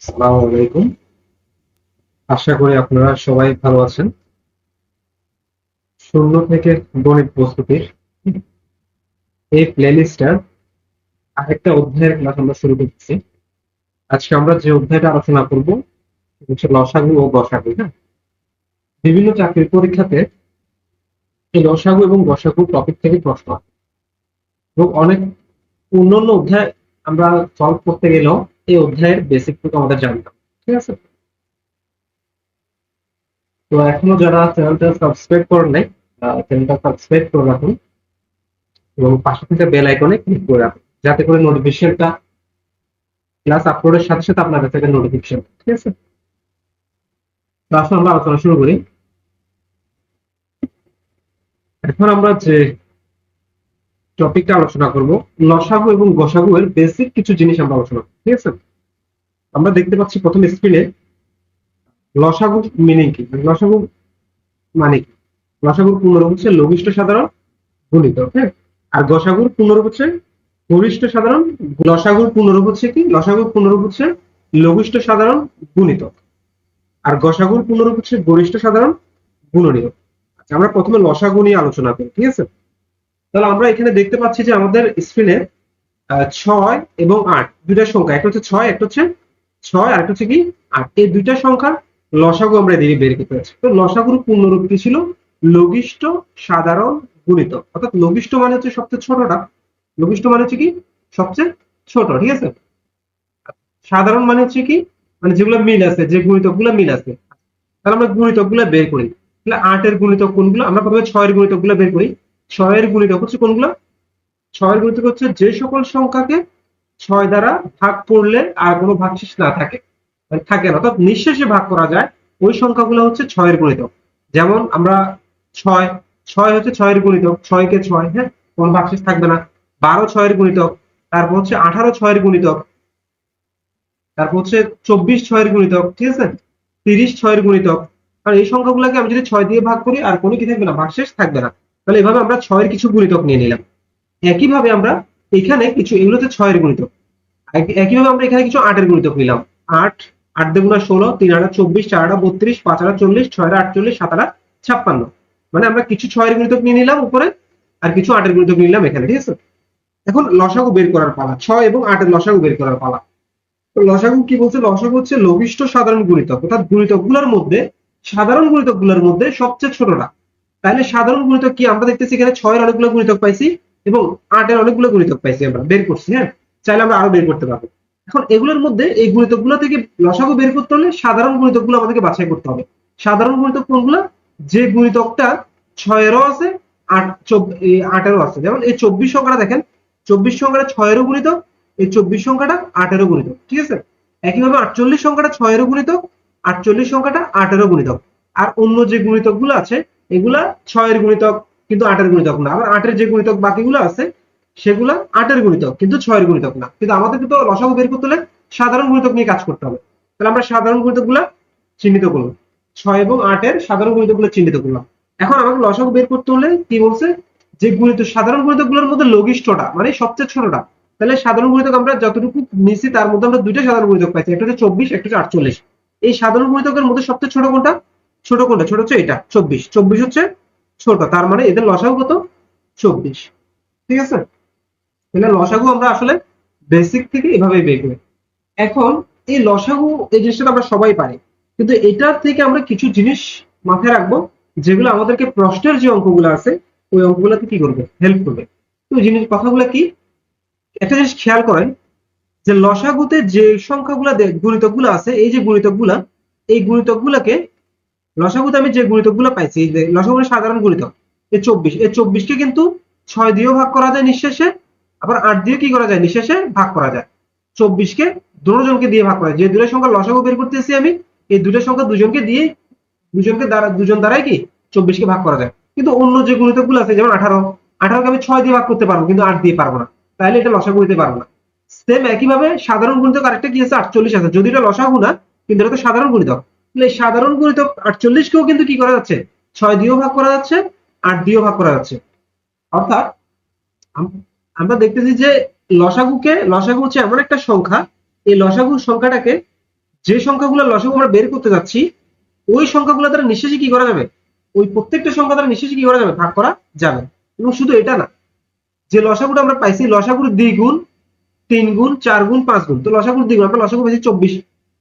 আসসালামু আলাইকুম। আশা করি আপনারা সবাই ভালো আছেন। শূন্য থেকে গণিত প্রস্তুতির এই প্লেলিস্টটার আরেকটা অধ্যায়ের ক্লাস আমরা শুরু করতেছি। আজকে আমরা যে অধ্যায়টা আলোচনা করব সেটা হচ্ছে লসাগু ও গসাগু। হ্যাঁ, বিভিন্ন চাকরির পরীক্ষাতে এই লসাগু এবং গসাগু টপিক থেকে প্রশ্ন আসে এবং অনেক অন্যান্য অধ্যায় আমরা সলভ করতে গেলেও এই অধ্যায়ের বেসিকটুকু আমাদের জানতে হবে। ঠিক আছে, তো এখনো যারা চ্যানেলটা সাবস্ক্রাইব করেন নাই, চ্যানেলটা সাবস্ক্রাইব করে রাখুন এবং পাশে থাকা বেল আইকনে ক্লিক করে রাখুন, যাতে করে নোটিফিকেশনটা ক্লাস আপলোডের সাথে সাথে আপনার কাছে নোটিফিকেশন। ঠিক আছে, তো আসলে আমরা আলোচনা শুরু করি। এখন আমরা যে টপিকটা আলোচনা করব, লসাগু এবং গসাগু এর বেসিক কিছু জিনিস আমরা আলোচনা করব। ঠিক আছে, আমরা দেখতে পাচ্ছি প্রথম স্ক্রিনে লসাগু মিনিং কি, লসাগু মানে কি। লসাগুর পূর্ণরূপ হচ্ছে লঘিষ্ঠ সাধারণ গুণিতক। হ্যাঁ, আর গসাগুর পূর্ণরূপ হচ্ছে গরিষ্ঠ সাধারণ। লসাগুর পূর্ণরূপ হচ্ছে কি, লসাগুর পূর্ণরূপ হচ্ছে লঘিষ্ঠ সাধারণ গুণিতক, আর গসাগুর পূর্ণরূপ হচ্ছে গরিষ্ঠ সাধারণ গুণনীয়ক। আচ্ছা, আমরা প্রথমে লসাগু নিয়ে আলোচনা করি। ঠিক আছে, তাহলে আমরা এখানে দেখতে পাচ্ছি যে আমাদের স্ক্রিনে 6 এবং 8 দুইটা সংখ্যা, একটা হচ্ছে 6, একটা হচ্ছে 6 আর একটা হচ্ছে কি 8, এই দুইটা সংখ্যার লসাগু আমরা এদিকে বের করতে পারছি। তো লসাগুর পূর্ণরূপ কি ছিল, লঘিষ্ঠ সাধারণ গুণিতক। অর্থাৎ লঘিষ্ঠ মানে হচ্ছে সবচেয়ে ছোটটা, লঘিষ্ঠ মানে হচ্ছে কি সবচেয়ে ছোট। ঠিক আছে, সাধারণ মানে হচ্ছে কি, মানে যেগুলো মিল আছে, যে গুণিতক গুলো মিল আছে। তাহলে আমরা গুণিতক গুলো বের করি। তাহলে 8 এর গুণিতক কোনগুলো, আমরা প্রথমে 6 এর গুণিতক গুলো বের করি। 6 এর গুণিতক হচ্ছে কোনগুলো, 6 এর গুণিতক হচ্ছে যে সকল সংখ্যাকে 6 দ্বারা ভাগ করলে আর কোনো ভাগশেষ না থাকে, মানে থাকে না, অর্থাৎ নিঃশেষে ভাগ করা যায়, ওই সংখ্যাগুলো হচ্ছে 6 এর গুণিতক। যেমন আমরা 6, 6 হচ্ছে 6 এর গুণিতক, 6 কে 6, হ্যাঁ, কোনো ভাগশেষ থাকবে না। 12 6 এর গুণিতক, তারপর হচ্ছে 18 6 এর গুণিতক, তারপর হচ্ছে 24 6 এর গুণিতক। ঠিক আছে, 30 6 এর গুণিতক। আর এই সংখ্যাগুলোকে আমি যদি 6 দিয়ে ভাগ করি আর কোনো কি থাকবে না, ভাগশেষ থাকবে না। তাহলে এভাবে আমরা 6 এর কিছু গুণিতক নিয়ে নিলাম। একইভাবে আমরা এখানে কিছু, এগুলো হচ্ছে 6 এর গুণিতক। একইভাবে আমরা এখানে কিছু 8 এর গুণিতক নিলাম। 8, 8 দুগুণা 16, 3 8 24, 4 8 32, 5 8 40, 6 8 48, 7 8 56। মানে আমরা কিছু 6 এর গুণিতক নিয়ে নিলাম উপরে, আর কিছু 8 এর গুণিতক নিলাম এখানে। ঠিক আছে, এখন লসাগু বের করার পালা, 6 এবং 8 এর লসাগু বের করার পালা। তো লসাগু কি বলছে, লসাগু হচ্ছে লঘিষ্ঠ সাধারণ গুণিতক, অর্থাৎ গুণিতকগুলোর মধ্যে, সাধারণ গুণিতকগুলোর মধ্যে সবচেয়ে ছোটটা। তাহলে সাধারণ গুণিতক কি, আমরা দেখতেছি এখানে 6 এর অনেকগুলো গুণিতক পাইছি এবং 8 এর অনেকগুলো গুণিতক পাইছি, আমরা বের করছি। হ্যাঁ, চাইলে আমরা আরো বের করতে পারবো। এখন এগুলোর মধ্যে এই গুণিতকগুলো থেকে লসাগু বের করতে হলে সাধারণ গুণিতকগুলো আমাদেরকে বাছাই করতে হবে। সাধারণ গুণিতক কোনগুলো, যে গুণিতকটা 6 এরও আছে, 8 এরও আছে। যেমন এই 24 সংখ্যাটা দেখেন, 24 সংখ্যাটা 6 এরও গুণিতক, এই 24 সংখ্যাটা 8 এরও গুণিতক। ঠিক আছে, একইভাবে 48 সংখ্যাটা 6 এরও গুণিতক, 48 সংখ্যাটা 8 এরও গুণিতক। আর অন্য যে গুণিতকগুলো আছে এগুলা 6 এর গুণিতক কিন্তু 8 এর গুণিতক না। আবার 8 এর যে গুণিতক বাকিগুলো আছে সেগুলা 8 এর গুণিতক কিন্তু 6 এর গুণিতক না। কিন্তু আমাদেরকে তো লসাগু বের করতে হলে সাধারণ গুণিতক নিয়ে কাজ করতে হবে। তাহলে আমরা সাধারণ গুণিতকগুলো চিহ্নিত করলাম, 6 এবং 8 এর সাধারণ গুণিতকগুলো চিহ্নিত করলাম। এখন আমাকে লসাগু বের করতে হলে কি বলছে, যে গুণিত সাধারণ গুণিতকগুলোর মধ্যে লঘিষ্ঠটা মানে সবচেয়ে ছোটটা। তাহলে সাধারণ গুণিতক আমরা যতটুকু নিছি তার মধ্যে আমরা দুইটা সাধারণ গুণিতক পাইছি, একটা হচ্ছে 24, একটা হচ্ছে 48। এই সাধারণ গুণিতকের মধ্যে সবচেয়ে ছোট কোনটা, ছোট কোনটা, ছোট হচ্ছে এটা 24, 24 হচ্ছে ছোট, তার মানে এদের লসাগু কত, 24। ঠিক আছে, তাহলে লসাগু আমরা আসলে বেসিক থেকে এভাবেই বের করি। এখন এই লসাগু, এই জিনিসটা আমরা সবাই পারি, কিন্তু এটার থেকে আমরা কিছু জিনিস মাথায় রাখবো যেগুলো আমাদেরকে প্রশ্নের যে অঙ্কগুলো আছে ওই অঙ্কগুলোতে কি করবে, হেল্প করবে। তো জিনিস কথাগুলো কি, একটা জিনিস খেয়াল করেন যে লসাগুতে যে সংখ্যাগুলো গুণিতকগুলো আছে, এই যে গুণিতকগুলা, এই গুণিতকগুলোকে লসাগুতে আমি যে গুণিতকগুলো পাইছি, এই যে লসাগুর সাধারণ গুণিতক এই 24, এই 24 কে কিন্তু 6 দিয়েও ভাগ করা যায় নিঃশেষে, আবার 8 দিয়ে কি করা যায় নিঃশেষে ভাগ করা যায়। 24 কে দুজনকে দিয়ে ভাগ করা যায়, যে দুটো সংখ্যা লসাগু বের করতেছি আমি, এই দুটো সংখ্যা দুজনকে দিয়ে, দুজন দ্বারাই কি 24 কে ভাগ করা যায়। কিন্তু অন্য যে গুণিতকগুলো আছে যেমন 18, 18 কে আমি 6 দিয়ে ভাগ করতে পারবো কিন্তু 8 দিয়ে পারবো না, তাহলে এটা লসাগু হইতে পারবো না। সেম একইভাবে সাধারণ গুণিতক আরেকটা কি আছে, 48 আছে, যদি এটা লসাগু না কিন্তু এটা তো সাধারণ গুণিতক। তাহলে এই সাধারণ গুণিতক 48 কেও কিন্তু কি করা যাচ্ছে, 6 দিয়েও ভাগ করা যাচ্ছে, 8 দিয়েও ভাগ করা যাচ্ছে। অর্থাৎ আমরা দেখতেছি যে লসাগু হচ্ছে এমন একটা সংখ্যা, এই লসাগু সংখ্যাটাকে যে সংখ্যাগুলো লসাগু আমরা বের করতে যাচ্ছি ওই সংখ্যাগুলো দ্বারা নিঃশেষে কি করা যাবে, ওই প্রত্যেকটা সংখ্যা দ্বারা নিঃশেষে কি করা যাবে, ভাগ করা যাবে। এবং শুধু এটা না, যে লসাগুটা আমরা পাইছি লসাগুর দ্বিগুণ, 3 গুণ, 4 গুণ, 5 গুণ। তো লসাগুর দ্বিগুণ আমরা লসাগু পাইছি 24,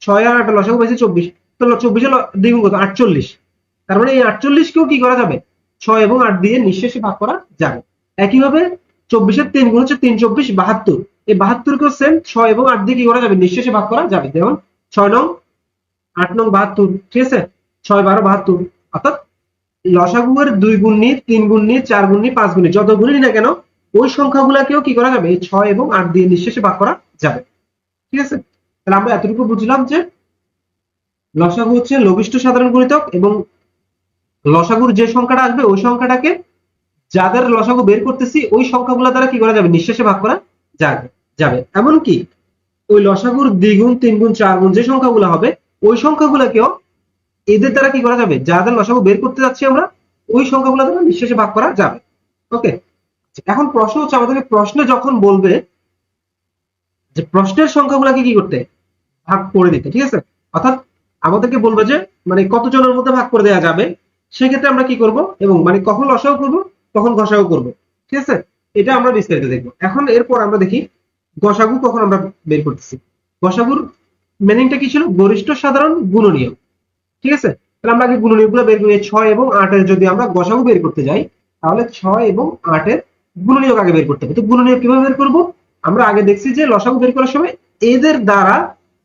6 আর 8 লসাগু পাইছি 24, তো 24 এর দ্বিগুণ কত, 48। তার মানে এই 48 কেও কি করা যাবে, 6 এবং 8 দিয়ে নিঃশেষে ভাগ করা যাবে। একইভাবে 24 এর 3 গুণ হচ্ছে 3 24 72, এই 72 কেও সেম 6 এবং 8 দিয়ে কি করা যাবে, নিঃশেষে ভাগ করা যাবে। যেমন 6 নং 8 নং 72, ঠিক আছে, 6 12 72। অর্থাৎ লসাগুর 2 গুণ নিয়ে, 3 গুণ নিয়ে, 4 গুণ নিয়ে, 5 গুণ নিয়ে, যত গুণই না কেন ওই সংখ্যাগুলোকেও কি করা যাবে, এই 6 এবং 8 দিয়ে নিঃশেষে ভাগ করা যাবে। ঠিক আছে, তাহলে আমরা এতটুকু বুঝলাম যে লসাগু হচ্ছে লঘিষ্ঠ সাধারণ গুণিতক, এবং লসাগুর যে সংখ্যাটা আসবে ওই সংখ্যাটাকে যাদের লসাগু বের করতেছি ওই সংখ্যাগুলো দ্বারা কি করা যাবে, নিঃশেষে ভাগ করা যাবে। এমনকি ওই লসাগুর দ্বিগুণ, 3 গুণ, 4 গুণ যে সংখ্যাগুলো হবে ওই সংখ্যাগুলোকেও এদের দ্বারা কি করা যাবে, যাদের লসাগু বের করতে যাচ্ছি আমরা ওই সংখ্যাগুলো দ্বারা নিঃশেষে ভাগ করা যাবে। ওকে, এখন প্রশ্ন হচ্ছে আমাদেরকে প্রশ্নে যখন বলবে যে প্রশ্নের সংখ্যাগুলোকে কি করতে, ভাগ করে দিতে। ঠিক আছে, অর্থাৎ আমাদেরকে বলবে যে মানে কতজনের মধ্যে ভাগ করে দেওয়া যাবে, সেক্ষেত্রে আমরা কি করব, এবং মানে কখন লসাগু করব কখন গসাগু করব। ঠিক আছে, এটা আমরা বিস্তারিত দেখবো। এখন এরপর আমরা দেখি গসাগু কখন আমরা বের করতেছি। গসাগুর মিনিংটা কি ছিল, গরিষ্ঠ সাধারণ গুণনীয়ক। ঠিক আছে, তাহলে আমরা আগে গুণনীয়কগুলো বের করি। 6 এবং 8 এর যদি আমরা গসাগু বের করতে যাই তাহলে 6 এবং 8 এর গুণনীয়ক আগে বের করতে হবে। তো গুণনীয়ক কিভাবে বের করব, আমরা আগে দেখছি যে লসাগু বের করার সময় এদের দ্বারা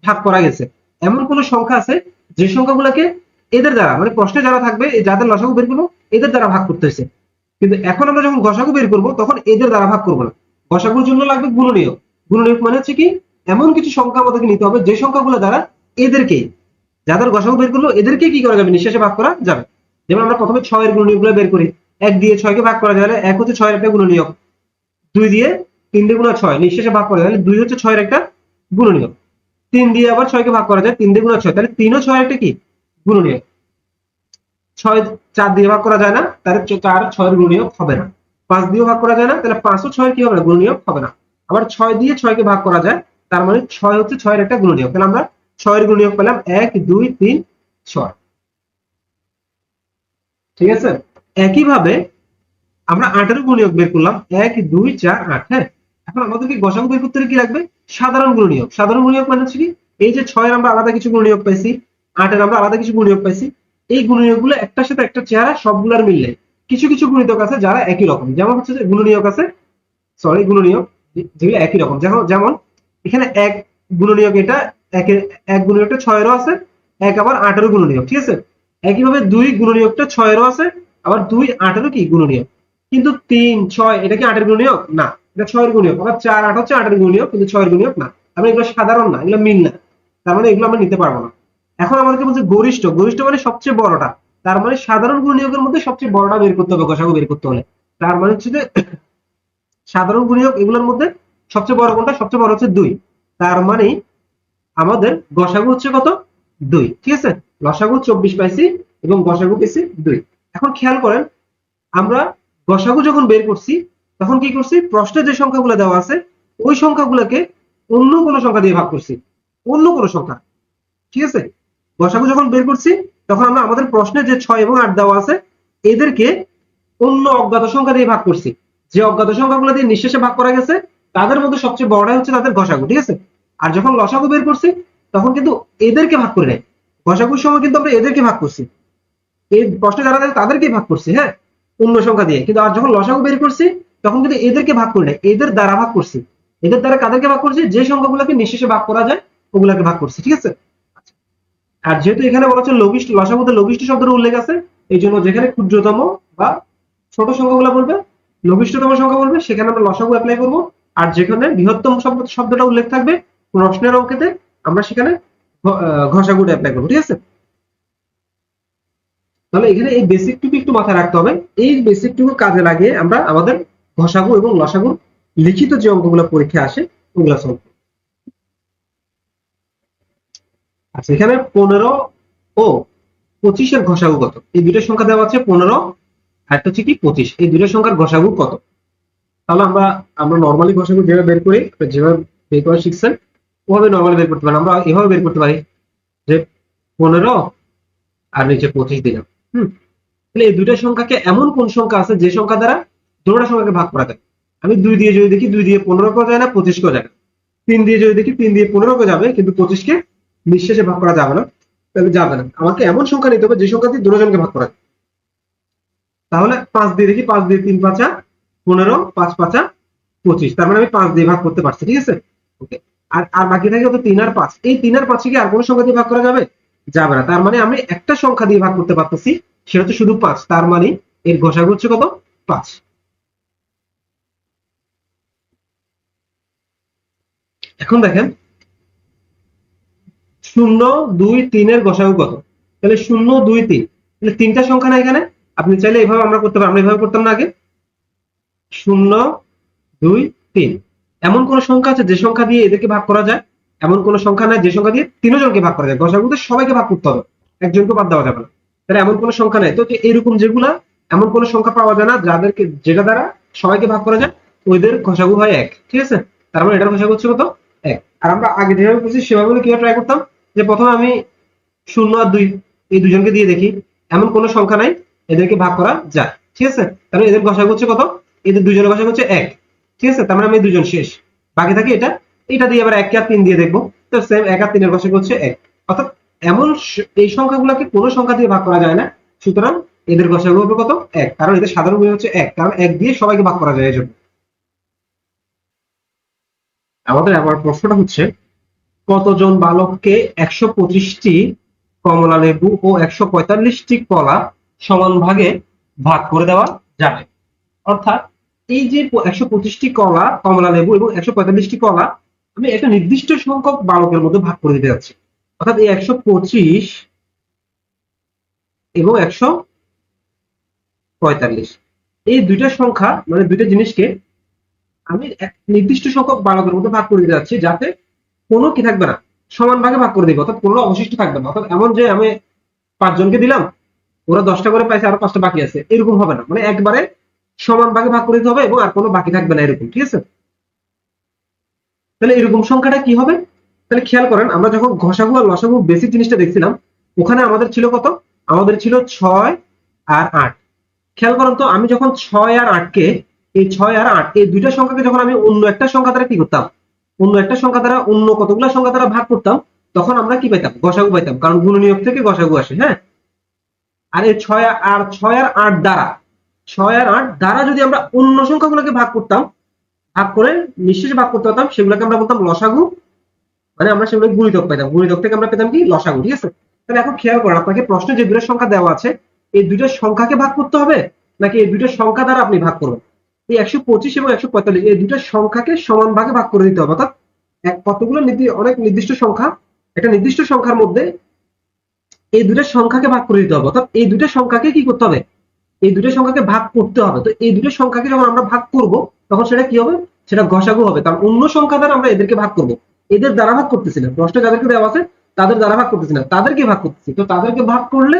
ভাগ করা গেছে। এমন কোন সংখ্যা আছে যে সংখ্যাগুলোকে এদের দ্বারা, মানে প্রশ্নে যারা থাকবে যাদের লসাগু বের করবো এদের দ্বারা ভাগ করতে হয়েছে, কিন্তু এখন আমরা যখন গসাগু বের করব তখন এদের দ্বারা ভাগ করবো না। গসাগুর জন্য লাগবে গুণনীয়ক। গুণনীয়ক মানে হচ্ছে কি, এমন কিছু সংখ্যা আমাদেরকে নিতে হবে যে সংখ্যাগুলো দ্বারা এদেরকে, যাদের গসাগু বের করবো এদেরকে কি করা যাবে, নিঃশেষে ভাগ করা যাবে। যেমন আমরা প্রথমে 6 এর গুণনীয়কগুলো বের করি। 1 দিয়ে 6 কে ভাগ করা যায়, 1 হচ্ছে 6 এর একটা গুণনীয়ক। 2 দিয়ে 3 দিয়ে গুণা 6 নিঃশেষে ভাগ করা যায়, 2 হচ্ছে 6 এর একটা গুণনীয়ক। 3 দিয়ে আবার 6 কে ভাগ করা যায়, 3 দিয়ে গুণা 6, তাহলে 3 ও 6 এর একটা কি গুণনীয়ক। 6 4 দিয়ে ভাগ করা যায় না, তাহলে 4 6 এর গুণনীয়ক হবে না। 5 দিয়ে ভাগ করা যায় না, তাহলে 5 ও 6 এর কি হবে না, গুণনীয়ক হবে না। আবার 6 দিয়ে 6 কে ভাগ করা যায়, তার মানে 6 হচ্ছে 6 এর একটা গুণনীয়ক। তাহলে আমরা 6 এর গুণনীয়ক পেলাম 1 2 3 6। ঠিক আছে, একইভাবে আমরা 8 এর গুণনীয়ক বের করলাম 1 2 4 8। হ্যাঁ, এখন আমাদেরকে গসাগু বের করতে কি লাগবে, সাধারণ গুণনীয়ক। সাধারণ গুণনীয়ক মানে হচ্ছে কি, এই যে 6 এর আমরা আলাদা কিছু গুণনীয়ক পাইছি, 8 এর আমরা আলাদা কিছু গুণনীয়ক পাইছি, এই গুণনীয়কগুলো একটার সাথে একটা চেহারা সবগুলোর মিললে কিছু কিছু গুণিতক আছে যারা একই রকম। যেমন হচ্ছে যে গুণনীয়ক আছে, গুণনীয়ক যেগুলো একই রকম। যেমন এখানে 1 গুণনীয়ক, এটা 1 গুণনীয়কটা 6 এরও আছে, 1 আবার 8 এরও গুণনীয়ক। ঠিক আছে, একইভাবে 2 গুণনীয়কটা 6 এরও আছে, আবার 2 8 এরও কি গুণনীয়ক। কিন্তু 3 6 এটা কি 8 এর গুণনীয়ক না, এটা 6 এর গুণনীয়ক। আবার 4 8 হচ্ছে 8 এর গুণনীয়ক, কিন্তু 6 এর গুণনীয়ক না। আমরা এগুলো সাধারণ না, এগুলো মিল না, তার মানে এগুলো আমরা নিতে পারবো না। এখন আমাদেরকে বলছে গরিষ্ঠ। গরিষ্ঠ মানে সবচেয়ে বড়টা, তার মানে সাধারণ গুণনীয়কের মধ্যে সবচেয়ে বড়টা বের করতে হবে গসাগু বের করতে হলে। তার মানে হচ্ছে যে সাধারণ গুণনীয়ক এগুলোর মধ্যে সবচেয়ে বড় কোনটা, সবচেয়ে বড় হচ্ছে 2। তার মানে আমাদের গসাগু হচ্ছে কত, 2। ঠিক আছে, লসাগু 24 পাইছি এবং গসাগু পেয়েছি 2। এখন খেয়াল করেন, আমরা গসাগু যখন বের করছি তখন কি করছি, প্রশ্নে যে সংখ্যাগুলো দেওয়া আছে ওই সংখ্যাগুলোকে অন্য কোনো সংখ্যা দিয়ে ভাগ করছি, অন্য কোনো সংখ্যা। ঠিক আছে, গসাগু যখন বের করছি তখন আমরা আমাদের প্রশ্নে যে 6 এবং 8 দেওয়া আছে এদেরকে অন্য অজ্ঞাত সংখ্যা দিয়ে ভাগ করছি। যে অজ্ঞাত সংখ্যাগুলো দিয়ে নিঃশেষে ভাগ করা গেছে তাদের মধ্যে সবচেয়ে বড়টাই হচ্ছে তাদের গসাগু। ঠিক আছে, আর যখন লসাগু বের করছি তখন কিন্তু এদেরকে ভাগ করে নেই। গসাগুর সময় কিন্তু আমরা এদেরকে ভাগ করছি, এই প্রশ্নে যারা দেয় তাদেরকে ভাগ করছি, হ্যাঁ, অন্য সংখ্যা দিয়ে। কিন্তু আর যখন লসাগু বের করছি তখন কিন্তু এদেরকে ভাগ করে নেই, এদের দ্বারা ভাগ করছি। এদের দ্বারা কাদেরকে ভাগ করছি, যে সংখ্যাগুলোকে নিঃশেষে ভাগ করা যায় ওগুলাকে ভাগ করছি। ঠিক আছে, আর যেহেতু এখানে বলা হচ্ছে লঘিষ্ঠ, লসাগুতে লঘিষ্ঠ শব্দের উল্লেখ আছে, এই জন্য যেখানে ক্ষুদ্রতম বা ছোট সংখ্যাগুলো বলবে, লঘিষ্ঠতম সংখ্যা বলবে, সেখানে আমরা লসাগু অ্যাপ্লাই করব। আর যেখানে বৃহত্তম শব্দটা উল্লেখ থাকবে প্রশ্নের অঙ্কেতে, আমরা সেখানে ঘষাগুটা অ্যাপ্লাই করবো। ঠিক আছে, তাহলে এখানে এই বেসিকটুকু একটু মাথায় রাখতে হবে। এই বেসিকটুকু কাজে লাগিয়ে আমরা আমাদের ঘষাগু এবং লসাগুর লিখিত যে অঙ্কগুলো পরীক্ষায় আসে ওগুলো সলভ করব। আচ্ছা, এখানে 15 ও 25 এর ঘষাগু কত, এই দুটো সংখ্যা দেওয়া আছে, 15 আর একটা হচ্ছে কি 25, এই দুটো সংখ্যার ঘষাগু কত। তাহলে আমরা নরমালি ঘষাগু যেভাবে বের করি, যেভাবে বের করা শিখছেন ওভাবে নরমালি বের করতে পারি। আমরা এভাবে বের করতে পারি যে 15 আর নিচে 25 দিলাম। তাহলে এই দুইটা সংখ্যাকে এমন কোন সংখ্যা আছে যে সংখ্যা দ্বারা দুটো সংখ্যাকে ভাগ করা যায়? আমি 2 দিয়ে যদি দেখি 2 দিয়ে 15 কেও যায় না, 25 কেও যায় না। 3 দিয়ে যদি দেখি 3 দিয়ে 15 কেও যাবে, কিন্তু 25 কে নিঃশেষে ভাগ করা যাবে না। তাহলে যাবে না, আমাকে এমন সংখ্যা নিতে হবে যে সংখ্যা দিয়ে দুজনকে ভাগ করা যায়। তাহলে 5 দিয়ে দেখি, 5 দিয়ে 3 5 15, 5 5 25, তার মানে আমি 5 দিয়ে ভাগ করতে পারছি, ঠিক আছে। ওকে, আর আর বাকি থাকে কত? 3 আর 5। এই 3 আর 5 কি আর কোনো সংখ্যা দিয়ে ভাগ করা যাবে? যাবে না। তার মানে আমি একটা সংখ্যা দিয়ে ভাগ করতে পারতেছি, সেটা হচ্ছে শুধু 5। তার মানে এর গসাগু হচ্ছে কত? 5। এখন দেখেন 0 2 3 এর গসাগু কত? তাহলে 0 2 3, তাহলে তিনটা সংখ্যা না এখানে। আপনি চাইলে এইভাবে আমরা করতে পারি, আমরা এইভাবে করতাম না আগে? 0 2 3, এমন কোন সংখ্যা আছে যে সংখ্যা দিয়ে এদেরকে ভাগ করা যায়? এমন কোন সংখ্যা নাই যে সংখ্যা দিয়ে তিনজনকে ভাগ করা যায়। গসাগুতে সবাইকে ভাগ করতে হবে, একজনকে বাদ দেওয়া যাবে না। তাহলে এমন কোন সংখ্যা নাই। তো এরকম যেগুলা এমন কোন সংখ্যা পাওয়া যায় না যাদেরকে, যেটা দ্বারা সবাইকে ভাগ করা যায়, ওইদের গসাগু হয় 1, ঠিক আছে। তার মানে এটার গসাগু হচ্ছে কত? 1। আর আমরা আগে যেভাবে করছি সেভাবে কিভাবে ট্রাই করতাম, যে প্রথমে আমি 0 আর 2 এই দুজনকে দিয়ে দেখি এমন কোন সংখ্যা নাই এদেরকে ভাগ করা যায়, ঠিক আছে। তাহলে এদের গসাগু হচ্ছে কত? এদের দুজনের গসাগু হচ্ছে 1, ঠিক আছে। তার মানে আমি দুজন শেষ, বাকি থাকে এটা। এটা দিয়ে আবার 1 আর 3 দিয়ে দেখবো, তো সেম 1 আর 3 এর গসাগু হচ্ছে 1। অর্থাৎ এমন এই সংখ্যাগুলোকে কোনো সংখ্যা দিয়ে ভাগ করা যায় না, সুতরাং এদের গসাগু হবে কত? 1, কারণ এদের সাধারণ গুণ হচ্ছে 1, কারণ 1 দিয়ে সবাইকে ভাগ করা যায় এই জন্য। আমাদের আবার প্রশ্নটা হচ্ছে, কতজন বালককে 125টি কমলা লেবু ও 145টি কলা সমান ভাগে ভাগ করে দেওয়া যাবে? অর্থাৎ এই যে 125টি কমলা লেবু এবং 145টি কলা আমি একটা নির্দিষ্ট সংখ্যক বালকের মধ্যে ভাগ করে দিতে যাচ্ছি। অর্থাৎ এই 125 এবং 145, এই দুইটা সংখ্যা মানে দুইটা জিনিসকে আমি এক নির্দিষ্ট সংখ্যক বালকের মধ্যে ভাগ করে দিতে যাচ্ছি, যাতে কোনো কি থাকবে না, সমান ভাগে ভাগ করে দিব। অর্থাৎ কোনো অবশিষ্ট থাকবে না। অর্থাৎ এমন যে আমি 5 জনকে দিলাম, ওরা 10টা করে পাইছে, আরো 5টা বাকি আছে, এরকম হবে না। মানে একবারে সমান ভাগে ভাগ করে দিতে হবে এবং আর কোনো বাকি থাকবে না, এরকম, ঠিক আছে। তাহলে এরকম সংখ্যাটা কি হবে? তাহলে খেয়াল করেন, আমরা যখন ঘষাগু আর লসাগু বেসিক জিনিসটা দেখছিলাম, ওখানে আমাদের ছিল কত? আমাদের ছিল 6 আর 8। খেয়াল করেন তো, আমি যখন 6 আর 8 কে, এই 6 আর 8 এই দুইটা সংখ্যাকে যখন আমি অন্য একটা সংখ্যা দ্বারা কি করতাম, অন্য একটা সংখ্যা দ্বারা, অন্য কতগুলো সংখ্যা দ্বারা ভাগ করতাম, তখন আমরা কি পাইতাম? গসাগু পাইতাম, কারণ গুণনীয়ক থেকে গসাগু আসে, হ্যাঁ। আর এই 6 আর 8 দ্বারা, 6 আর 8 দ্বারা যদি আমরা অন্য সংখ্যাগুলোকে ভাগ করতাম, ভাগ করে নিঃশেষে ভাগ করতে পারতাম, সেগুলোকে আমরা বলতাম লসাগু। মানে আমরা সেগুলো গুণিতক পাইতাম, গুণিতক থেকে আমরা পেতাম কি? লসাগু, ঠিক আছে। তাহলে এখন খেয়াল করেন, আপনাকে প্রশ্নে যে দুটো সংখ্যা দেওয়া আছে, এই দুটো সংখ্যাকে ভাগ করতে হবে নাকি এই দুটো সংখ্যা দ্বারা আপনি ভাগ করবেন? এই 125 এবং 145 এই দুটো সংখ্যাকে সমান ভাগে ভাগ করে দিতে হবে। অর্থাৎ কতগুলো অনেক নির্দিষ্ট সংখ্যা, একটা নির্দিষ্ট সংখ্যার মধ্যে এই দুটো সংখ্যাকে ভাগ করে দিতে হবে। অর্থাৎ এই দুটো সংখ্যাকে কি করতে হবে? এই দুটো সংখ্যাকে ভাগ করতে হবে। তো এই দুটো সংখ্যাকে যখন আমরা ভাগ করব, তখন সেটা কি হবে? সেটা গসাগু হবে। কারণ অন্য সংখ্যা দ্বারা আমরা এদেরকে ভাগ করব, এদের দ্বারা ভাগ করতেছি না। প্রশ্নে যাদেরকে দেওয়া আছে তাদের দ্বারা ভাগ করতেছি না, তাদেরকে ভাগ করতেছি। তো তাদেরকে ভাগ করলে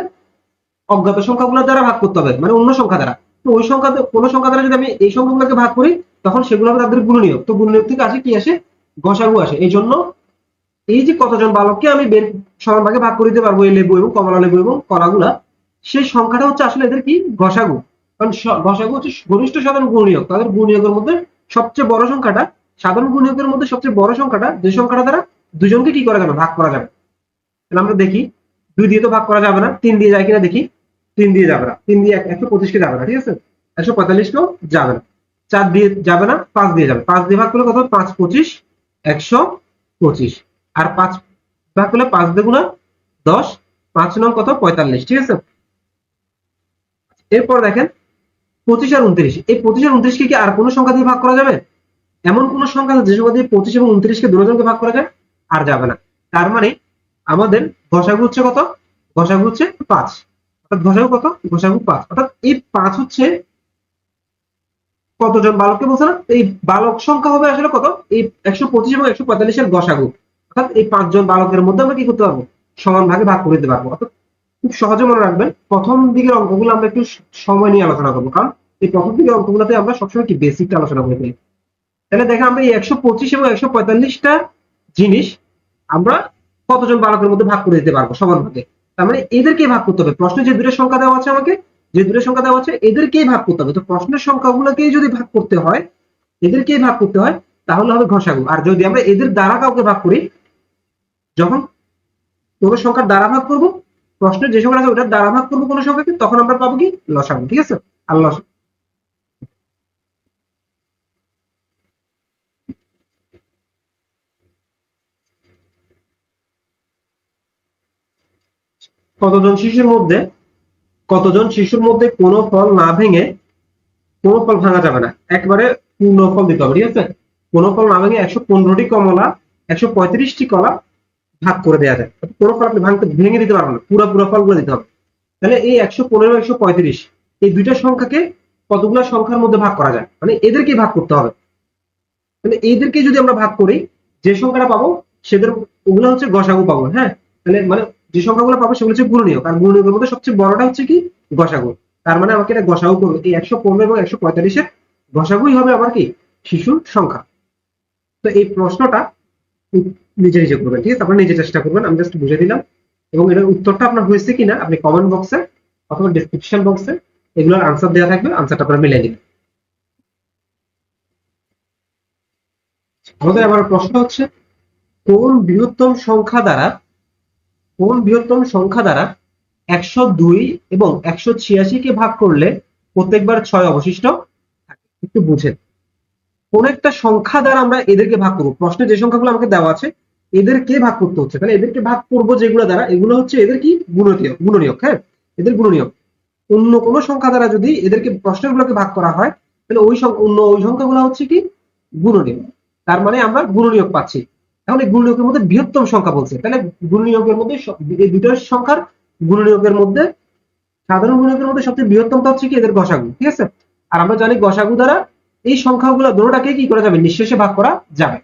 অজ্ঞাত সংখ্যাগুলোর দ্বারা ভাগ করতে হবে, মানে অন্য সংখ্যা দ্বারা। তো ওই সংখ্যা, কোন সংখ্যা দ্বারা যদি আমি এই সংখ্যাগুলোকে ভাগ করি, তখন সেগুলো হবে তাদের গুণনীয়ক। তো গুণনীয়ক থেকে আসে কি? আসে গসাগু আসে। এই জন্য এই যে কতজন বালককে আমি সমান ভাগে ভাগ করে দিতে পারবো এই লেবু এবং কমলা লেবু এবং কলাগুলা, সেই সংখ্যাটা হচ্ছে আসলে এদের কি? গসাগু। কারণ গসাগু হচ্ছে ঘনিষ্ঠ সাধারণ গুণনীয়ক, তাদের গুণনীয়কের মধ্যে সবচেয়ে বড় সংখ্যাটা, সাধারণ গুণনীয়কের মধ্যে সবচেয়ে বড় সংখ্যাটা, যে সংখ্যাটা দ্বারা দুজনকে কি করা যাবে? ভাগ করা যাবে। তাহলে আমরা দেখি, 2 দিয়ে তো ভাগ করা যাবে না, 3 দিয়ে যায় কিনা দেখি। 3 দিয়ে যাবে না, 3 দিয়ে 125 কে যাবে না, ঠিক আছে। 145 কেও যাবে না, 4 দিয়ে যাবে না, 5 দিয়ে যাবে। 5 দিয়ে ভাগ করলে কত? 5 25, 125। আর 5 ভাগ করলে 5 দুগুণা 10, 5 নং কত? 45, ঠিক আছে। এরপর দেখেন 25 আর 29, এই 25 আর 29 কে কি আর কোনো সংখ্যা দিয়ে ভাগ করা যাবে? এমন কোন সংখ্যা আছে যে সংখ্যা দিয়ে 25 এবং 29 কে দুজনকে ভাগ করা যায়? আর যাবে না। তার মানে আমাদের গসাগু হচ্ছে কত? গসাগু হচ্ছে 5। অর্থাৎ গসাগু কত? গসাগু 5। অর্থাৎ এই 5 হচ্ছে কতজন বালককে বলছে না? এই বালক সংখ্যা হবে আসলে কত? এই 125 এবং 145 এর গসাগু। অর্থাৎ এই 5 জন বালকের মধ্যে আমরা কি করতে পারবো? সমান ভাগে ভাগ করে দিতে পারবো। অর্থাৎ খুব সহজে মনে রাখবেন, প্রথম দিকের অঙ্কগুলো আমরা একটু সময় নিয়ে আলোচনা করবো, কারণ এই প্রথম দিকের অঙ্কগুলোতে আমরা সবসময় কি বেসিকটা আলোচনা করে ফেলি। তাহলে দেখেন আমরা এই 125 এবং 145টা জিনিস আমরা কতজন বালকের মধ্যে ভাগ করে দিতে পারবো সমান ভাগে। তার মানে এদেরকে ভাগ করতে হবে। প্রশ্নে যে দুটো সংখ্যা দেওয়া আছে আমাকে, যে দুটো সংখ্যা দেওয়া আছে এদেরকেই ভাগ করতে হবে। তো প্রশ্নের সংখ্যাগুলোকেই যদি ভাগ করতে হয়, এদেরকেই ভাগ করতে হয়, তাহলে হবে ঘষাগু। আর যদি আমরা এদের দ্বারা কাউকে ভাগ করি, যখন কোনো সংখ্যার দ্বারা ভাগ করব, প্রশ্নের যে সংখ্যা আছে ওটার দ্বারা ভাগ করবো কোনো সংখ্যাকে, তখন আমরা পাবো কি লসাগু। ঠিক আছে, আর লসাগু কতজন শিশুর মধ্যে, কতজন শিশুর মধ্যে কোনো ফল না ভেঙে, কোনো ফল ভাঙা যাবে না, একবারে পূর্ণ ফল দিতে হবে। ঠিক আছে, কোনো ফল না ভেঙে 115টি কমলা, 135টি কলা ভাগ করে দেওয়া যায়। কোনো ফল আপনি ভেঙে দিতে পারবেন না, পুরো পুরো ফলগুলো দিতে হবে। তাহলে এই 115 135 এই দুইটা সংখ্যাকে কতগুলো সংখ্যার মধ্যে ভাগ করা যায়, মানে এদেরকে ভাগ করতে হবে। তাহলে এইদেরকে যদি আমরা ভাগ করি, যে সংখ্যাটা পাবো সেদের ওগুলো হচ্ছে গসাগু পাবো। হ্যাঁ, তাহলে মানে যে সংখ্যাগুলো পাবো সেগুলো হচ্ছে গুণনীয়ক, আর গুণনীয়কের মধ্যে সবচেয়ে বড়টা হচ্ছে কি গসাগু। তার মানে আমাকে এটা গসাগু করবে। এই 115 এবং 145-এর গসাগুই হবে আমার কি শিশুর সংখ্যা। তো এই প্রশ্নটা নিজে নিজে করবেন। ঠিক আছে, আপনারা নিজে চেষ্টা করবেন, আমি জাস্ট বুঝে দিলাম। এবং এটার উত্তরটা আপনার হয়েছে কিনা আপনি কমেন্ট বক্সে অথবা ডেসক্রিপশন বক্সে এগুলোর আনসার দেওয়া থাকবে, আনসারটা আপনারা মিলিয়ে দিবেন। আমাদের আবার প্রশ্ন হচ্ছে, কোন বৃহত্তম সংখ্যা দ্বারা, কোন বৃহত্তম সংখ্যা দ্বারা 102 এবং 186 কে ভাগ করলে প্রত্যেকবার 6 অবশিষ্ট থাকে? একটু বুঝেন। কোন একটা সংখ্যা দ্বারা আমরা এদেরকে ভাগ করবো, প্রশ্নে যে সংখ্যাগুলো আমাকে দেওয়া আছে এদেরকে ভাগ করতে হচ্ছে, তাহলে এদেরকে ভাগ করবো যেগুলো দ্বারা, এগুলো হচ্ছে এদের কি গুণনীয়ক, গুণনীয়ক। হ্যাঁ, এদের গুণনীয়ক। অন্য কোন সংখ্যা দ্বারা যদি এদেরকে প্রশ্নের গুলোকে ভাগ করা হয়, তাহলে অন্য ওই সংখ্যাগুলো হচ্ছে কি গুণনীয়ক। তার মানে আমরা গুণনীয়ক পাচ্ছি। এখন এই গুণনীয়কের মধ্যে বৃহত্তম সংখ্যা বলছে, তাহলে গুণনীয়কের মধ্যে এই দুটো সংখ্যার গুণনীয়কের মধ্যে, সাধারণ গুণনীয়কের মধ্যে সবচেয়ে বৃহত্তমটা হচ্ছে কি এদের গসাগু। ঠিক আছে, আর আমরা জানি গসাগু দ্বারা এই সংখ্যাগুলো দুটোটাকে কি করা যাবে, নিঃশেষে ভাগ করা যাবে।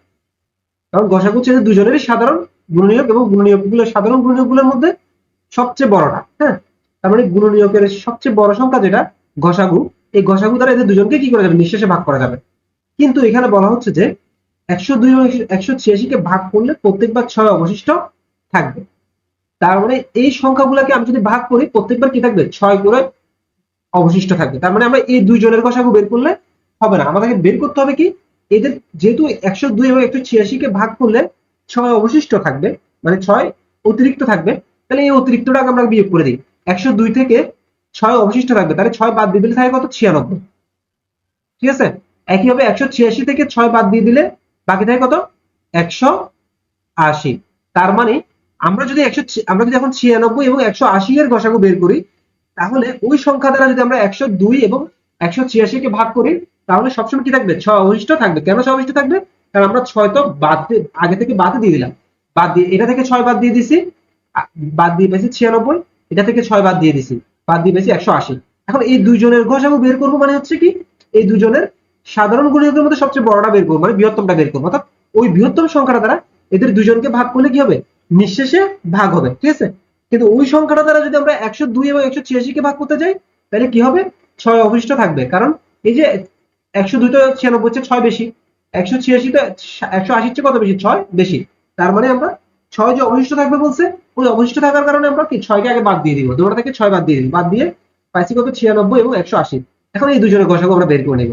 কারণ গসাগু হচ্ছে দুজনেরই সাধারণ গুণনীয়ক, এবং গুণনীয়কগুলো সাধারণ গুণনীয়কগুলোর মধ্যে সবচেয়ে বড়টা। হ্যাঁ, তার মানে গুণনীয়কের সবচেয়ে বড় সংখ্যা যেটা গসাগু, এই গসাগু দ্বারা এদের দুজনকে কি করা যাবে, নিঃশেষে ভাগ করা যাবে। কিন্তু এখানে বলা হচ্ছে যে 102 এবং 186 কে ভাগ করলে প্রত্যেকবার 6 অবশিষ্ট থাকবে। তার মানে এই সংখ্যাগুলোকে আমি যদি ভাগ করি প্রত্যেকবার কি থাকবে, 6 করে অবশিষ্ট থাকবে। তার মানে আমরা এই দুইজনের গসাগু বের করলে হবে না, আমাদেরকে বের করতে হবে কি এদের, যেহেতু 102 এবং 186 কে ভাগ করলে 6 অবশিষ্ট থাকবে, মানে 6 অতিরিক্ত থাকবে, তাহলে এই অতিরিক্তটাকে আমরা বিয়োগ করে দিই। 102 থেকে 6 অবশিষ্ট থাকবে, তাহলে 6 বাদ দিয়ে দিলে থাকে কত, 96। ঠিক আছে, একইভাবে 186 থেকে 6 বাদ দিয়ে দিলে বাকি থাকে কত, 180। তার মানে আমরা যদি এখন 96 এবং 180 এর গসাগু বের করি, তাহলে ওই সংখ্যা দ্বারা যদি আমরা 102 এবং 186 কে ভাগ করি, তাহলে সবসময় কি থাকবে, 6 অবশিষ্ট থাকবে। কেন 6 অবশিষ্ট থাকবে, কারণ আমরা 6 তো আগে থেকে বাদ দিয়ে দিলাম, বাদ দিয়ে এটা থেকে 6 বাদ দিয়ে দিছি, বাদ দিয়ে পেয়েছি 96, এটা থেকে 6 বাদ দিয়ে দিছি, বাদ দিয়ে পেয়েছি 180। এখন এই দুইজনের গসাগু বের করবো, মানে হচ্ছে কি এই দুজনের সাধারণ গুণনীয়কের মধ্যে সবচেয়ে বড়টা বের করবো, মানে বৃহত্তমটা বের করবো। অর্থাৎ ওই বৃহত্তম সংখ্যাটা দ্বারা এদের দুজনকে ভাগ করলে কি হবে, নিঃশেষে ভাগ হবে। ঠিক আছে, কিন্তু ওই সংখ্যাটা দ্বারা যদি আমরা 102 এবং 186 কে ভাগ করতে যাই, তাহলে কি হবে, 6 অবশিষ্ট থাকবে। কারণ এই যে 102 তো 96 চেয়ে 6 বেশি, 186 তো 180 চেয়ে কত বেশি, 6 বেশি। তার মানে আমরা 6 যে অবশিষ্ট থাকবে বলছে, ওই অবশিষ্ট থাকার কারণে আমরা কি 6 কে আগে বাদ দিয়ে দিব, দুটো থেকে 6 বাদ দিয়ে দিব, বাদ দিয়ে পাইছি কত, 96 এবং 180। এখন এই দুজনের গসাগু আমরা বের করে নেব।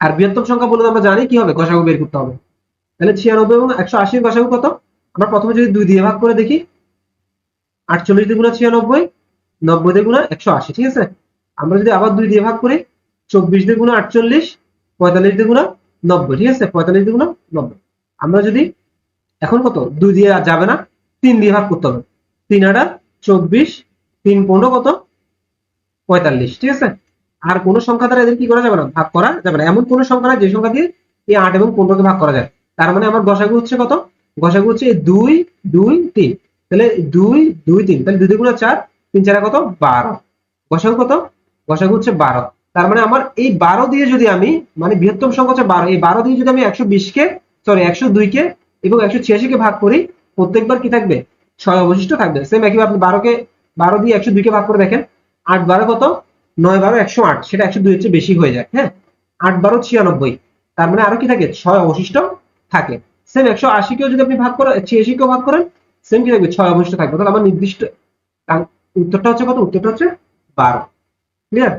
আর বৃহত্তম সংখ্যা বলে আমরা জানি কি হবে, গসাগু বের করতে হবে। তাহলে 96 এবং 180 এর গসাগু কত, আমরা প্রথমে যদি 2 দিয়ে ভাগ করে দেখি, 48 দিয়ে গুণা 96, 90 দিয়ে গুণা 180। ঠিক আছে, আমরা যদি আবার 2 দিয়ে ভাগ করি, 24 দিয়ে গুণা 48, 45 দিয়ে গুণা 90। ঠিক আছে, 45 দিয়ে গুণা 90। আমরা যদি এখন কত, 2 দিয়ে আর যাবে না, 3 দিয়ে ভাগ করতে হবে। 3 8 24, 3 15 কত, 45। ঠিক আছে, আর কোন সংখ্যা দ্বারা এদের কি করা যাবে না, ভাগ করা যাবে না। এমন কোন সংখ্যা না যে সংখ্যা দিয়ে এই 8 এবং 15 কে ভাগ করা যায়। তার মানে আমার গসাগু হচ্ছে কত, গসাগু হচ্ছে 2 2 3। তাহলে 2 2 3, তাহলে 2 দিয়ে গুণা 4, 3 4 কত, 12। গসাগু কত, গসাগু হচ্ছে 12। তার মানে আমার এই 12 দিয়ে যদি আমি, মানে বৃহত্তম সংখ্যা হচ্ছে 12, এই 12 দিয়ে যদি আমি 120 কে, সরি 102 কে এবং 186 কে ভাগ করি, প্রত্যেকবার কি থাকবে, 6 অবশিষ্ট থাকবে। সেম একইভাবে আপনি 12 দিয়ে 102 কে ভাগ করে দেখেন, 8 12 কত, 9 12 108, সেটা 102 এর চেয়ে বেশি হয়ে যায়। হ্যাঁ, 8 12 96, তার মানে আরো কি থাকে, 6 অবশিষ্ট থাকে। সেম 180 কেও যদি আপনি ভাগ করেন, 86 কেও ভাগ করেন, সেম কি থাকবে 6 অবশিষ্ট থাকবে। তাহলে আমার নির্দিষ্ট উত্তরটা হচ্ছে কত? উত্তরটা হচ্ছে 12। ক্লিয়ার?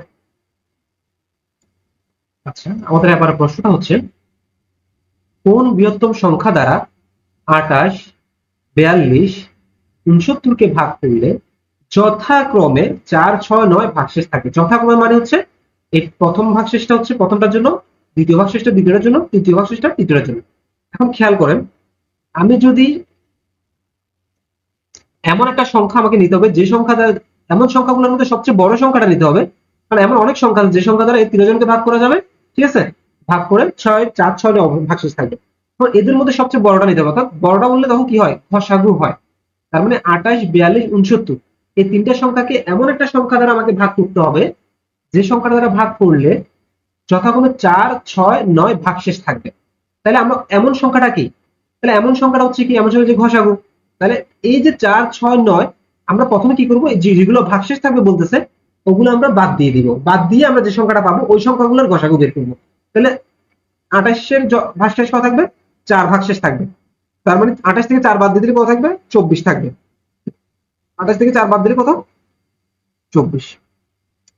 আচ্ছা, আমাদের এবার প্রশ্নটা হচ্ছে কোন বৃহত্তম সংখ্যা দ্বারা 28, 42, 69 কে ভাগ করলে যথাক্রমে 4, 6, 9 ভাগশেষ থাকে? যথাক্রমে মানে হচ্ছে এই প্রথম ভাগশেষটা হচ্ছে প্রথমটার জন্য, দ্বিতীয় ভাগশেষটা দ্বিতীয়টার জন্য, তৃতীয় ভাগশেষটা তৃতীয়টার জন্য। এখন খেয়াল করেন, আমি যদি এমন একটা সংখ্যা আমাকে নিতে হবে যে সংখ্যা দ্বারা, এমন সংখ্যাগুলোর মধ্যে সবচেয়ে বড় সংখ্যাটা নিতে হবে, কারণ এমন অনেক সংখ্যা আছে যে সংখ্যা দ্বারা এই তিনজনকে ভাগ করা যাবে, ঠিক আছে, ভাগ করে 6, 4, 6 ভাগশেষ থাকবে। তো এদের মধ্যে সবচেয়ে বড়টা নিতে হবে, অর্থাৎ বড়টা বললে তখন কি হয়? ঘষাগু হয়। তার মানে 28, 42, 69 এই তিনটা সংখ্যাকে এমন একটা সংখ্যা দ্বারা আমাকে ভাগ করতে হবে যে সংখ্যাটা দ্বারা ভাগ করলে যথাক্রমে 4, 6, 9 ভাগশেষ থাকবে। তাহলে আমরা এমন সংখ্যাটা কি? তাহলে এমন সংখ্যাটা হচ্ছে কি? এমন সংখ্যা যে ঘষাগু। তাহলে এই যে 4, 6, 9 আমরা প্রথমে কি করব? যেগুলো ভাগশেষ থাকবে বলতেছে ওগুলো আমরা বাদ দিয়ে দিব। বাদ দিয়ে আমরা যে সংখ্যাটা পাবো ওই সংখ্যাগুলোর ঘষাগু বের করবো। তাহলে 28 এর ভাগশেষ কত থাকবে? 4 ভাগশেষ থাকবে। তার মানে 28 থেকে 4 বাদ দিয়ে দিলে কত থাকবে? 24 থাকবে। 28 থেকে 4 বাদ দিলে কত? 24।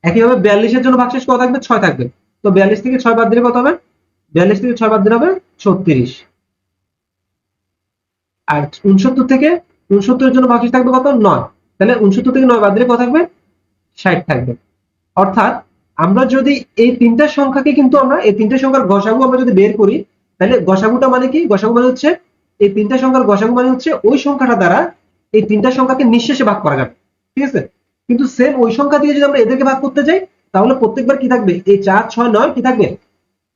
একইভাবে 42 এর জন্য ভাগশেষ কত থাকবে? 6 থাকবে। তো 42 থেকে 6 বাদ দিলে কত হবে? 42 থেকে 6 বাদ দিলে হবে 36। আর 69 থেকে 69 এর জন্য ভাগশেষ থাকবে কত? 9। তাহলে 69 থেকে 9 বাদ দিলে কত থাকবে? 60 থাকবে। অর্থাৎ আমরা যদি এই তিনটা সংখ্যাকে কিন্তু আমরা এই তিনটা সংখ্যার গসাগু আমরা যদি বের করি, তাহলে গসাগুটা মানে কি? গসাগু মানে হচ্ছে এই তিনটা সংখ্যার গসাগু মানে হচ্ছে ওই সংখ্যাটা দ্বারা এই তিনটা সংখ্যাকে নিঃশেষে ভাগ করা যাবে, ঠিক আছে। কিন্তু সেম ওই সংখ্যা দিয়ে যদি আমরা এদেরকে ভাগ করতে যাই তাহলে প্রত্যেকবার কি থাকবে? এই 4, 6, 9 কি থাকবে?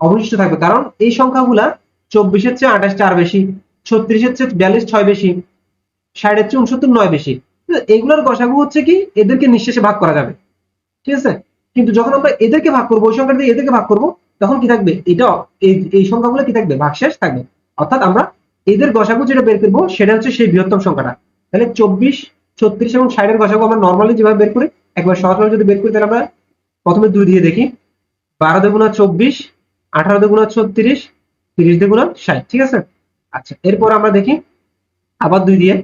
অবশিষ্ট থাকবে। কারণ এই সংখ্যাগুলা 24 এর চেয়ে 28 4 বেশি, 36 এর চেয়ে 42 6 বেশি, 60 এর চেয়ে 69 9 বেশি। এগুলোর গসাগু হচ্ছে কি? এদেরকে নিঃশেষে ভাগ করা যাবে, ঠিক আছে। কিন্তু যখন আমরা এদেরকে ভাগ করবো, ওই সংখ্যা দিয়ে এদেরকে ভাগ করবো, তখন কি থাকবে? এটা এই সংখ্যাগুলো কি থাকবে? ভাগশেষ থাকবে। অর্থাৎ আমরা এদের গসাগু যেটা বের করবো সেটা হচ্ছে সেই বৃহত্তম সংখ্যাটা। তাহলে 24, 36 এবং 60 এর গসাগু আমরা নর্মালি যেভাবে বের করি, একবার সহজভাবে যদি বের করি তাহলে আমরা প্রথমে 2 দিয়ে দেখি। 12 দুগুণা 24, 18 দুগুণা 36, 30 দুগুণা 60, ঠিক আছে। আচ্ছা, এরপর আমরা দেখি আবার 2 দিয়ে।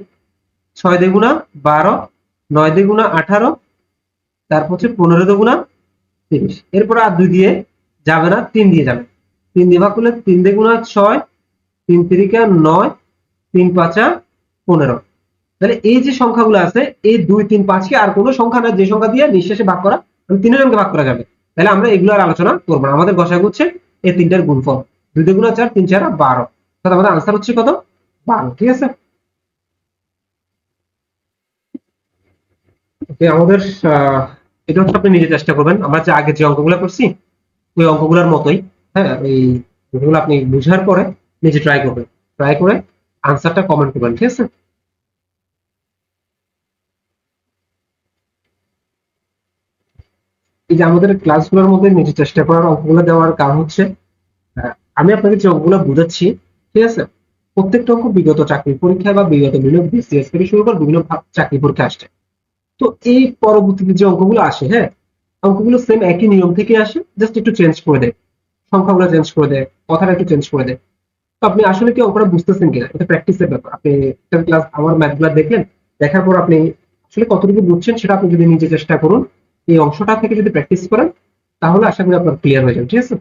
6 দুগুণা 12, 9 দুগুণা 18, তারপর হচ্ছে 15 দুগুণা 30। এরপর আর 2 দিয়ে যাবে না, 3 দিয়ে যাবে। 3 দিয়ে ভাগ করলে 3 দুগুণা 6, 3 তিরিকা 9, 3 পাঁচা 15। তাহলে এই যে সংখ্যাগুলো আছে এই 2, 3, 5 কে আর কোনো সংখ্যা না যে সংখ্যা দিয়ে নিঃশেষে ভাগ করা, মানে তিনজনকে ভাগ করা যাবে। তাহলে আমরা এগুলো আর আলোচনা করবো না। আমাদের গসাগু হচ্ছে এই তিনটার গুণফল। 2 দুগুণা 4, 3 4 12। তাহলে আমাদের আনসার হচ্ছে কত? 12, ঠিক আছে। ওকে, আমাদের এটা হচ্ছে আপনি নিজে চেষ্টা করবেন। আমরা যে আগে যে অঙ্কগুলো করছি ওই অঙ্কগুলোর মতোই, হ্যাঁ, এই অঙ্কগুলো আপনি বুঝার পরে নিজে ট্রাই করবেন। ট্রাই করে আনসারটা কমেন্ট করবেন, ঠিক আছে। এই যে আমাদের ক্লাসগুলোর মধ্যে নিজে চেষ্টা করার অঙ্কগুলো দেওয়ার কারণ হচ্ছে আমি আপনাকে যে অঙ্কগুলো বুঝাচ্ছি, ঠিক আছে, প্রত্যেকটা অঙ্ক বিগত চাকরি পরীক্ষা বা বিগত বিভিন্ন বিসিএস থেকে শুরু করে বিভিন্ন চাকরি পরীক্ষা আসছে। তো এই পরবর্তীতে যে অঙ্কগুলো আসে, হ্যাঁ, অঙ্কগুলো সেম একই নিয়ম থেকে আসে, জাস্ট একটু চেঞ্জ করে দেয়, সংখ্যাগুলো চেঞ্জ করে দেয়, কথাটা একটু চেঞ্জ করে দেয়। তো আপনি আসলে কি অঙ্কটা বুঝতেছেন কিনা এটা প্র্যাকটিসের ব্যাপার। আপনি একটা ক্লাস আমার ম্যাথগুলো দেখলেন, দেখার পর আপনি আসলে কতটুকু বুঝছেন সেটা আপনি যদি নিজে চেষ্টা করুন, এই অংশটা থেকে যদি প্র্যাকটিস করেন তাহলে আশা করি আপনার ক্লিয়ার হয়ে যাবে, ঠিক আছে।